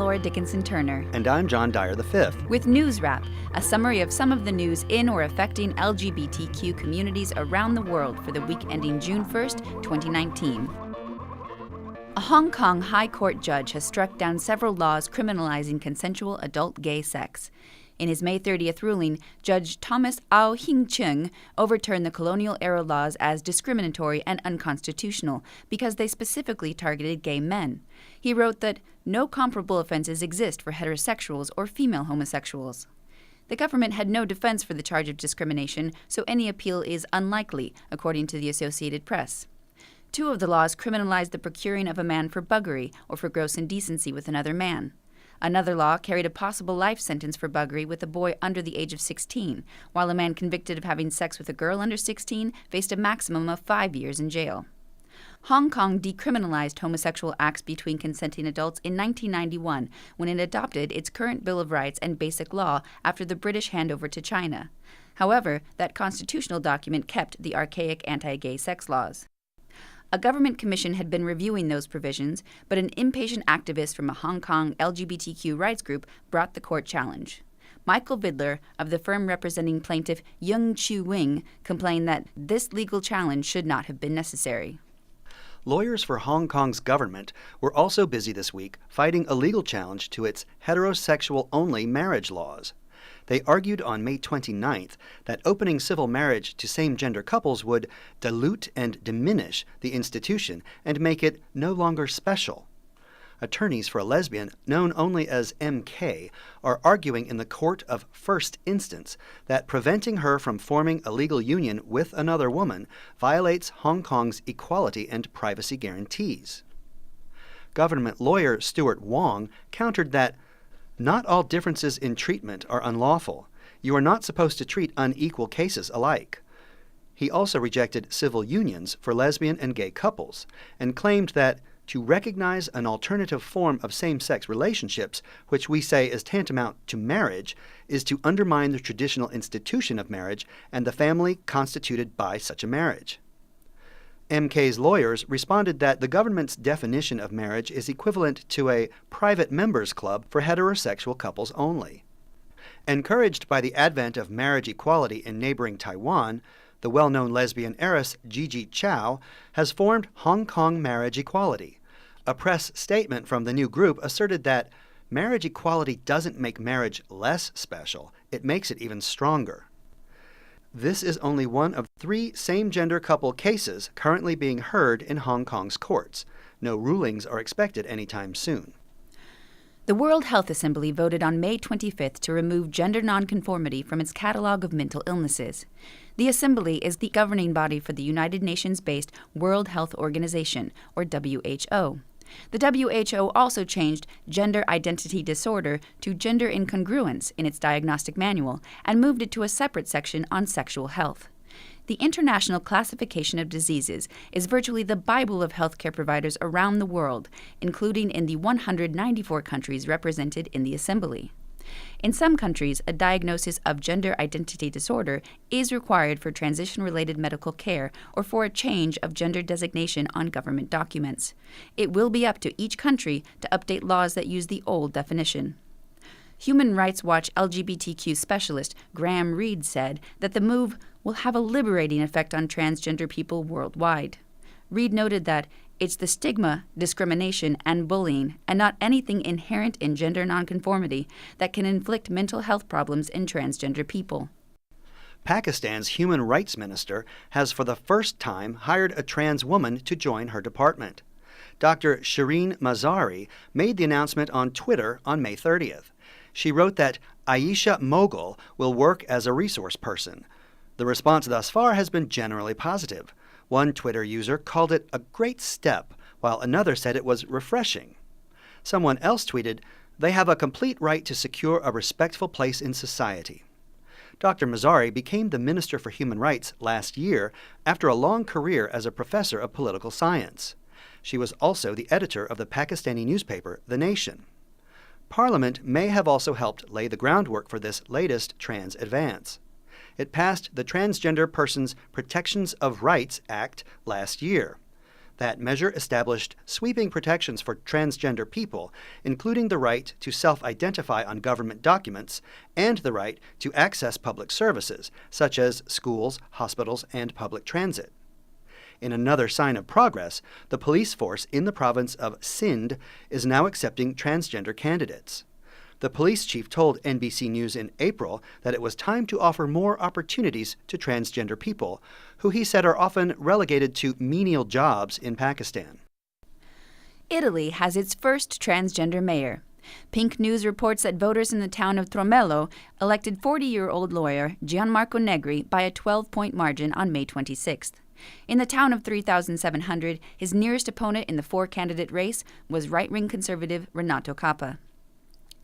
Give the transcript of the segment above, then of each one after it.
Laura Dickinson Turner. And I'm John Dyer V. With NewsWrap, a summary of some of the news in or affecting LGBTQ communities around the world for the week ending June 1st, 2019. A Hong Kong High Court judge has struck down several laws criminalizing consensual adult gay sex. In his May 30th ruling, Judge Thomas Au Hing Chung overturned the colonial-era laws as discriminatory and unconstitutional because they specifically targeted gay men. He wrote that no comparable offenses exist for heterosexuals or female homosexuals. The government had no defense for the charge of discrimination, so any appeal is unlikely, according to the Associated Press. Two of the laws criminalized the procuring of a man for buggery or for gross indecency with another man. Another law carried a possible life sentence for buggery with a boy under the age of 16, while a man convicted of having sex with a girl under 16 faced a maximum of 5 years in jail. Hong Kong decriminalized homosexual acts between consenting adults in 1991 when it adopted its current Bill of Rights and Basic Law after the British handover to China. However, that constitutional document kept the archaic anti-gay sex laws. A government commission had been reviewing those provisions, but an impatient activist from a Hong Kong LGBTQ rights group brought the court challenge. Michael Vidler, of the firm representing plaintiff Yung Chu Wing, complained that this legal challenge should not have been necessary. Lawyers for Hong Kong's government were also busy this week fighting a legal challenge to its heterosexual-only marriage laws. They argued on May 29th that opening civil marriage to same-gender couples would dilute and diminish the institution and make it no longer special. Attorneys for a lesbian, known only as MK, are arguing in the court of first instance that preventing her from forming a legal union with another woman violates Hong Kong's equality and privacy guarantees. Government lawyer Stuart Wong countered that not all differences in treatment are unlawful. You are not supposed to treat unequal cases alike. He also rejected civil unions for lesbian and gay couples and claimed that to recognize an alternative form of same-sex relationships, which we say is tantamount to marriage, is to undermine the traditional institution of marriage and the family constituted by such a marriage. MK's lawyers responded that the government's definition of marriage is equivalent to a private members club for heterosexual couples only. Encouraged by the advent of marriage equality in neighboring Taiwan, the well-known lesbian heiress Gigi Chow has formed Hong Kong Marriage Equality. A press statement from the new group asserted that marriage equality doesn't make marriage less special, it makes it even stronger. This is only one of 3 same-gender couple cases currently being heard in Hong Kong's courts. No rulings are expected anytime soon. The World Health Assembly voted on May 25th to remove gender nonconformity from its catalog of mental illnesses. The Assembly is the governing body for the United Nations-based World Health Organization, or WHO. The WHO also changed gender identity disorder to gender incongruence in its diagnostic manual and moved it to a separate section on sexual health. The International Classification of Diseases is virtually the Bible of healthcare providers around the world, including in the 194 countries represented in the Assembly. In some countries, a diagnosis of gender identity disorder is required for transition-related medical care or for a change of gender designation on government documents. It will be up to each country to update laws that use the old definition. Human Rights Watch LGBTQ specialist Graham Reed said that the move will have a liberating effect on transgender people worldwide. Reed noted that it's the stigma, discrimination, and bullying, and not anything inherent in gender nonconformity, that can inflict mental health problems in transgender people. Pakistan's human rights minister has for the first time hired a trans woman to join her department. Dr. Shireen Mazari made the announcement on Twitter on May 30th. She wrote that Aisha Moghul will work as a resource person. The response thus far has been generally positive. One Twitter user called it a great step, while another said it was refreshing. Someone else tweeted, "They have a complete right to secure a respectful place in society." Dr. Mazari became the Minister for Human Rights last year after a long career as a professor of political science. She was also the editor of the Pakistani newspaper, The Nation. Parliament may have also helped lay the groundwork for this latest trans advance. It passed the Transgender Persons Protections of Rights Act last year. That measure established sweeping protections for transgender people, including the right to self-identify on government documents and the right to access public services, such as schools, hospitals, and public transit. In another sign of progress, the police force in the province of Sindh is now accepting transgender candidates. The police chief told NBC News in April that it was time to offer more opportunities to transgender people, who he said are often relegated to menial jobs in Pakistan. Italy has its first transgender mayor. Pink News reports that voters in the town of Tromello elected 40-year-old lawyer Gianmarco Negri by a 12-point margin on May 26th. In the town of 3,700, his nearest opponent in the four-candidate race was right-wing conservative Renato Cappa.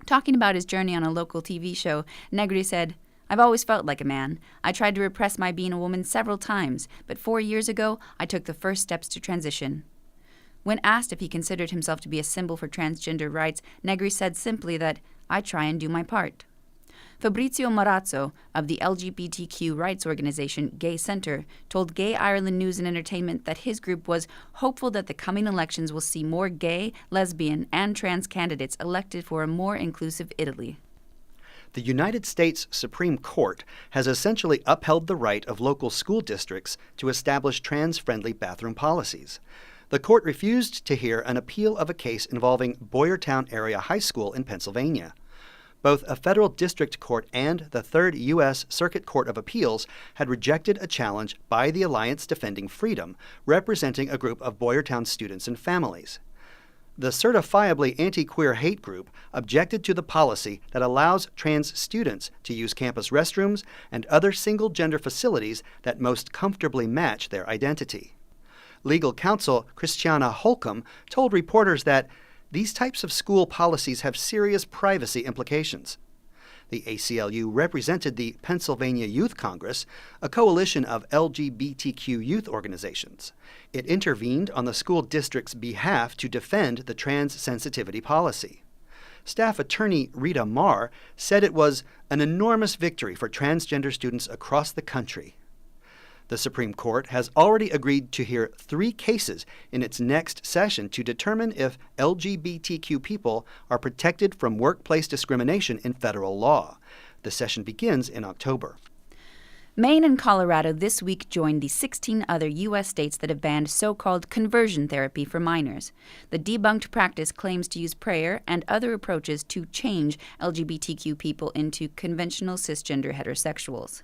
Talking about his journey on a local TV show, Negri said, "I've always felt like a man. I tried to repress my being a woman several times, but 4 years ago, I took the first steps to transition." When asked if he considered himself to be a symbol for transgender rights, Negri said simply that, "I try and do my part." Fabrizio Marazzo of the LGBTQ rights organization Gay Center told Gay Ireland News and Entertainment that his group was hopeful that the coming elections will see more gay, lesbian, and trans candidates elected for a more inclusive Italy. The United States Supreme Court has essentially upheld the right of local school districts to establish trans-friendly bathroom policies. The court refused to hear an appeal of a case involving Boyertown Area High School in Pennsylvania. Both a federal district court and the Third U.S. Circuit Court of Appeals had rejected a challenge by the Alliance Defending Freedom, representing a group of Boyertown students and families. The certifiably anti-queer hate group objected to the policy that allows trans students to use campus restrooms and other single-gender facilities that most comfortably match their identity. Legal counsel Christiana Holcomb told reporters that these types of school policies have serious privacy implications. The ACLU represented the Pennsylvania Youth Congress, a coalition of LGBTQ youth organizations. It intervened on the school district's behalf to defend the trans sensitivity policy. Staff attorney Rita Marr said it was an enormous victory for transgender students across the country. The Supreme Court has already agreed to hear 3 cases in its next session to determine if LGBTQ people are protected from workplace discrimination in federal law. The session begins in October. Maine and Colorado this week joined the 16 other U.S. states that have banned so-called conversion therapy for minors. The debunked practice claims to use prayer and other approaches to change LGBTQ people into conventional cisgender heterosexuals.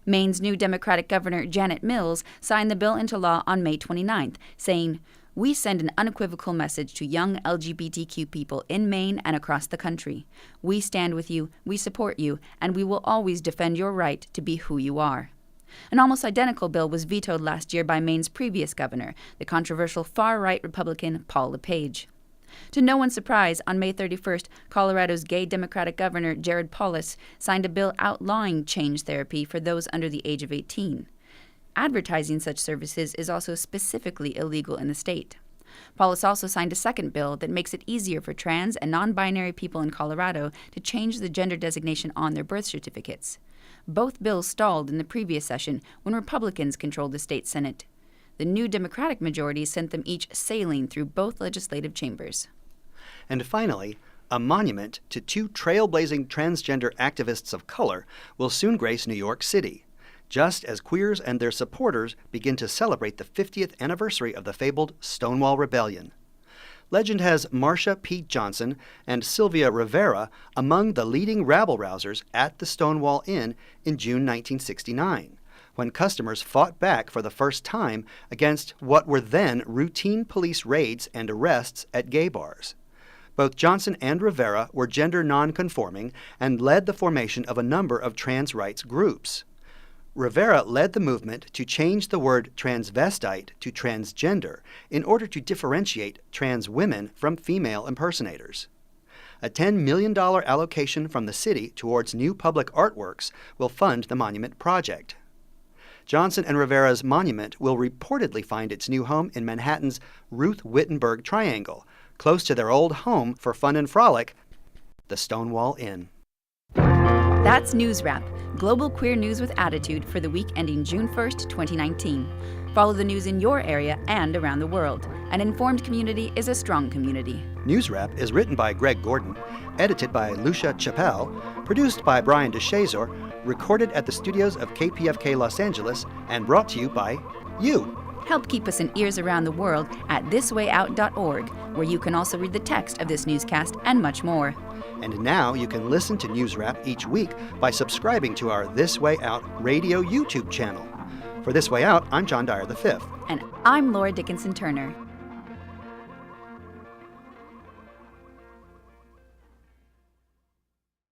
Maine's new Democratic Governor Janet Mills signed the bill into law on May 29th, saying, "We send an unequivocal message to young LGBTQ people in Maine and across the country. We stand with you, we support you, and we will always defend your right to be who you are." An almost identical bill was vetoed last year by Maine's previous governor, the controversial far-right Republican Paul LePage. To no one's surprise, on May 31st, Colorado's gay Democratic Governor Jared Polis signed a bill outlawing change therapy for those under the age of 18. Advertising such services is also specifically illegal in the state. Polis also signed a second bill that makes it easier for trans and non-binary people in Colorado to change the gender designation on their birth certificates. Both bills stalled in the previous session when Republicans controlled the state Senate. The new Democratic majority sent them each sailing through both legislative chambers. And finally, a monument to 2 trailblazing transgender activists of color will soon grace New York City, just as queers and their supporters begin to celebrate the 50th anniversary of the fabled Stonewall Rebellion. Legend has Marsha P. Johnson and Sylvia Rivera among the leading rabble-rousers at the Stonewall Inn in June 1969. When customers fought back for the first time against what were then routine police raids and arrests at gay bars. Both Johnson and Rivera were gender nonconforming and led the formation of a number of trans rights groups. Rivera led the movement to change the word transvestite to transgender in order to differentiate trans women from female impersonators. A $10 million allocation from the city towards new public artworks will fund the monument project. Johnson and Rivera's monument will reportedly find its new home in Manhattan's Ruth Wittenberg Triangle, close to their old home for fun and frolic, the Stonewall Inn. That's NewsWrap, global queer news with attitude for the week ending June 1st, 2019. Follow the news in your area and around the world. An informed community is a strong community. NewsWrap is written by Greg Gordon, edited by Lucia Chappelle, produced by Brian DeShazor, recorded at the studios of KPFK Los Angeles, and brought to you by you. Help keep us in ears around the world at thiswayout.org, where you can also read the text of this newscast and much more. And now you can listen to NewsWrap each week by subscribing to our This Way Out radio YouTube channel. For This Way Out, I'm John Dyer V. And I'm Laura Dickinson Turner.